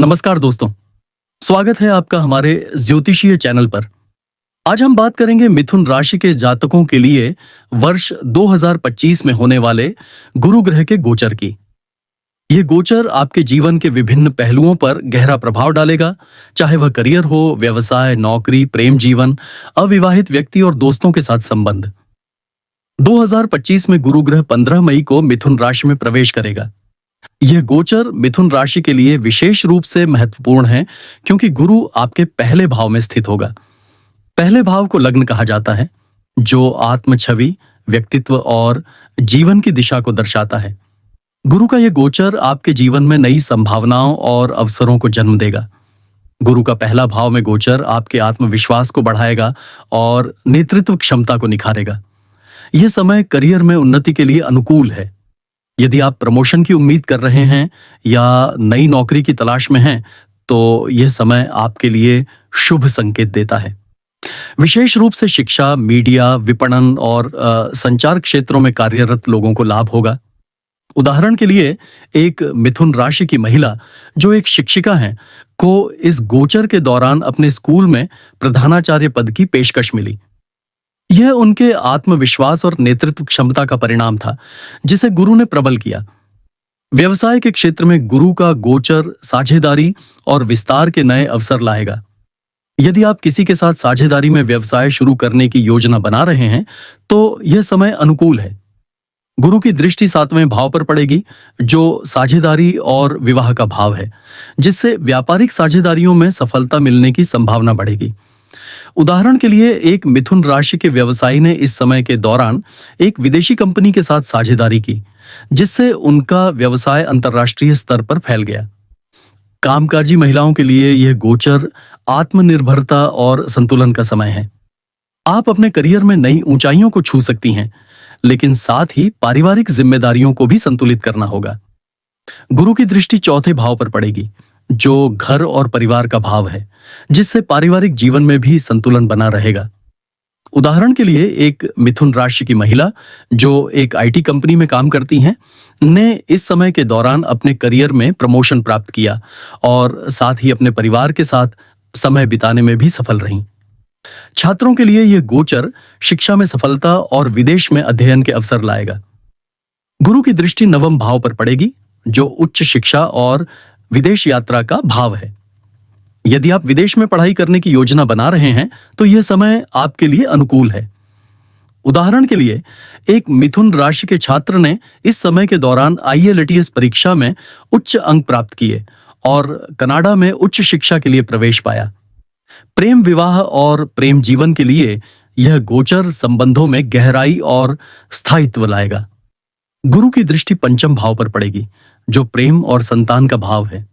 नमस्कार दोस्तों, स्वागत है आपका हमारे ज्योतिषीय चैनल पर। आज हम बात करेंगे मिथुन राशि के जातकों के लिए वर्ष 2025 में होने वाले गुरु ग्रह के गोचर की। ये गोचर आपके जीवन के विभिन्न पहलुओं पर गहरा प्रभाव डालेगा, चाहे वह करियर हो, व्यवसाय, नौकरी, प्रेम जीवन, अविवाहित व्यक्ति और दोस्तों के साथ संबंध। 2025 में गुरु ग्रह 15 मई को मिथुन राशि में प्रवेश करेगा। यह गोचर मिथुन राशि के लिए विशेष रूप से महत्वपूर्ण है क्योंकि गुरु आपके पहले भाव में स्थित होगा। पहले भाव को लग्न कहा जाता है, जो आत्म छवि, व्यक्तित्व और जीवन की दिशा को दर्शाता है। गुरु का यह गोचर आपके जीवन में नई संभावनाओं और अवसरों को जन्म देगा। गुरु का पहला भाव में गोचर आपके आत्मविश्वास को बढ़ाएगा और नेतृत्व क्षमता को निखारेगा। यह समय करियर में उन्नति के लिए अनुकूल है। यदि आप प्रमोशन की उम्मीद कर रहे हैं या नई नौकरी की तलाश में हैं, तो यह समय आपके लिए शुभ संकेत देता है। विशेष रूप से शिक्षा, मीडिया, विपणन और संचार क्षेत्रों में कार्यरत लोगों को लाभ होगा। उदाहरण के लिए, एक मिथुन राशि की महिला जो एक शिक्षिका हैं, को इस गोचर के दौरान अपने स्कूल में प्रधानाचार्य पद की पेशकश मिली। यह उनके आत्मविश्वास और नेतृत्व क्षमता का परिणाम था, जिसे गुरु ने प्रबल किया। व्यवसाय के क्षेत्र में गुरु का गोचर साझेदारी और विस्तार के नए अवसर लाएगा। यदि आप किसी के साथ साझेदारी में व्यवसाय शुरू करने की योजना बना रहे हैं, तो यह समय अनुकूल है। गुरु की दृष्टि 7वें भाव पर पड़ेगी, जो साझेदारी और विवाह का भाव है, जिससे व्यापारिक साझेदारियों में सफलता मिलने की संभावना बढ़ेगी। उदाहरण के लिए, एक मिथुन राशि के व्यवसायी ने इस समय के दौरान एक विदेशी कंपनी के साथ साझेदारी की, जिससे उनका व्यवसाय अंतर्राष्ट्रीय स्तर पर फैल गया। कामकाजी महिलाओं के लिए यह गोचर आत्मनिर्भरता और संतुलन का समय है। आप अपने करियर में नई ऊंचाइयों को छू सकती हैं, लेकिन साथ ही पारिवारिक जिम्मेदारियों को भी संतुलित करना होगा। गुरु की दृष्टि 4थे भाव पर पड़ेगी, जो घर और परिवार का भाव है, जिससे पारिवारिक जीवन में भी संतुलन बना रहेगा। उदाहरण के लिए, एक मिथुन राशि की महिला जो एक आईटी कंपनी में काम करती हैं, ने इस समय के दौरान अपने करियर में प्रमोशन प्राप्त किया और साथ ही अपने परिवार के साथ समय बिताने में भी सफल रहीं। छात्रों के लिए यह गोचर शिक्षा में सफलता और विदेश में अध्ययन के अवसर लाएगा। गुरु की दृष्टि 9वें भाव पर पड़ेगी, जो उच्च शिक्षा और विदेश यात्रा का भाव है। यदि आप विदेश में पढ़ाई करने की योजना बना रहे हैं, तो यह समय आपके लिए अनुकूल है। उदाहरण के लिए, एक मिथुन राशि के छात्र ने इस समय के दौरान IELTS परीक्षा में उच्च अंक प्राप्त किए और कनाडा में उच्च शिक्षा के लिए प्रवेश पाया। प्रेम, विवाह और प्रेम जीवन के लिए यह गोचर संबंधों में गहराई और स्थायित्व लाएगा। गुरु की दृष्टि 5वें भाव पर पड़ेगी, जो प्रेम और संतान का भाव है।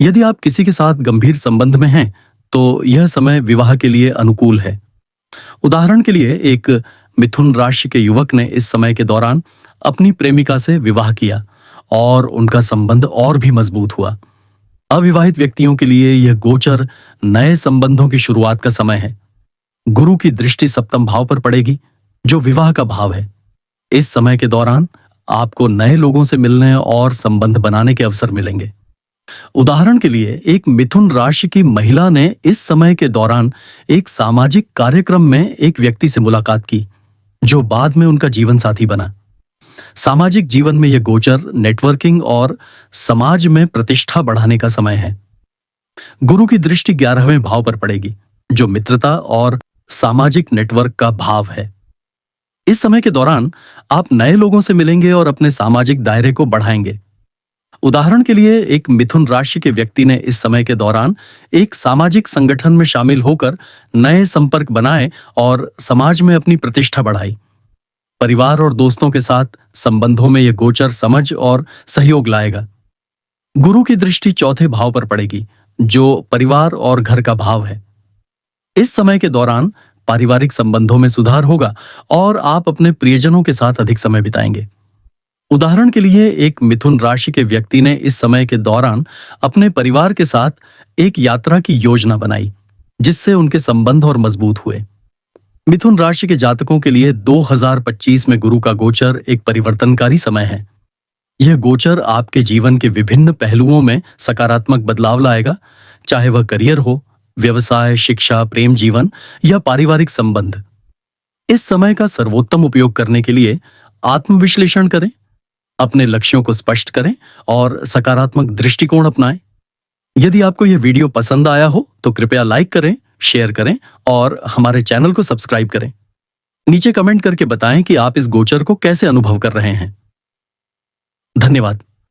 यदि आप किसी के साथ गंभीर संबंध में हैं, तो यह समय विवाह के लिए अनुकूल है। उदाहरण के लिए, एक मिथुन राशि के युवक ने इस समय के दौरान अपनी प्रेमिका से विवाह किया और उनका संबंध और भी मजबूत हुआ। अविवाहित व्यक्तियों के लिए यह गोचर नए संबंधों की शुरुआत का समय है। गुरु की दृष्टि 7वें भाव पर पड़ेगी, जो विवाह का भाव है। इस समय के दौरान आपको नए लोगों से मिलने और संबंध बनाने के अवसर मिलेंगे। उदाहरण के लिए, एक मिथुन राशि की महिला ने इस समय के दौरान एक सामाजिक कार्यक्रम में एक व्यक्ति से मुलाकात की, जो बाद में उनका जीवन साथी बना। सामाजिक जीवन में यह गोचर नेटवर्किंग और समाज में प्रतिष्ठा बढ़ाने का समय है। गुरु की दृष्टि 11वें भाव पर पड़ेगी, जो मित्रता और सामाजिक नेटवर्क का भाव है। इस समय के दौरान आप नए लोगों से मिलेंगे और अपने सामाजिक दायरे को बढ़ाएंगे। उदाहरण के लिए, एक मिथुन राशि के व्यक्ति ने इस समय के दौरान एक सामाजिक संगठन में शामिल होकर नए संपर्क बनाए और समाज में अपनी प्रतिष्ठा बढ़ाई। परिवार और दोस्तों के साथ संबंधों में यह गोचर समझ और सहयोग लाएगा। गुरु की दृष्टि 4थे भाव पर पड़ेगी, जो परिवार और घर का भाव है। इस समय के दौरान पारिवारिक संबंधों में सुधार होगा और आप अपने प्रियजनों के साथ अधिक समय बिताएंगे। उदाहरण के लिए, एक मिथुन राशि के व्यक्ति ने इस समय के दौरान अपने परिवार के साथ एक यात्रा की योजना बनाई, जिससे उनके संबंध और मजबूत हुए। मिथुन राशि के जातकों के लिए 2025 में गुरु का गोचर एक परिवर्तनकारी समय है। यह गोचर आपके जीवन के विभिन्न पहलुओं में सकारात्मक बदलाव लाएगा, चाहे वह करियर हो, व्यवसाय, शिक्षा, प्रेम जीवन या पारिवारिक संबंध। इस समय का सर्वोत्तम उपयोग करने के लिए आत्मविश्लेषण करें, अपने लक्ष्यों को स्पष्ट करें और सकारात्मक दृष्टिकोण अपनाएं। यदि आपको यह वीडियो पसंद आया हो तो कृपया लाइक करें, शेयर करें और हमारे चैनल को सब्सक्राइब करें। नीचे कमेंट करके बताएं कि आप इस गोचर को कैसे अनुभव कर रहे हैं। धन्यवाद।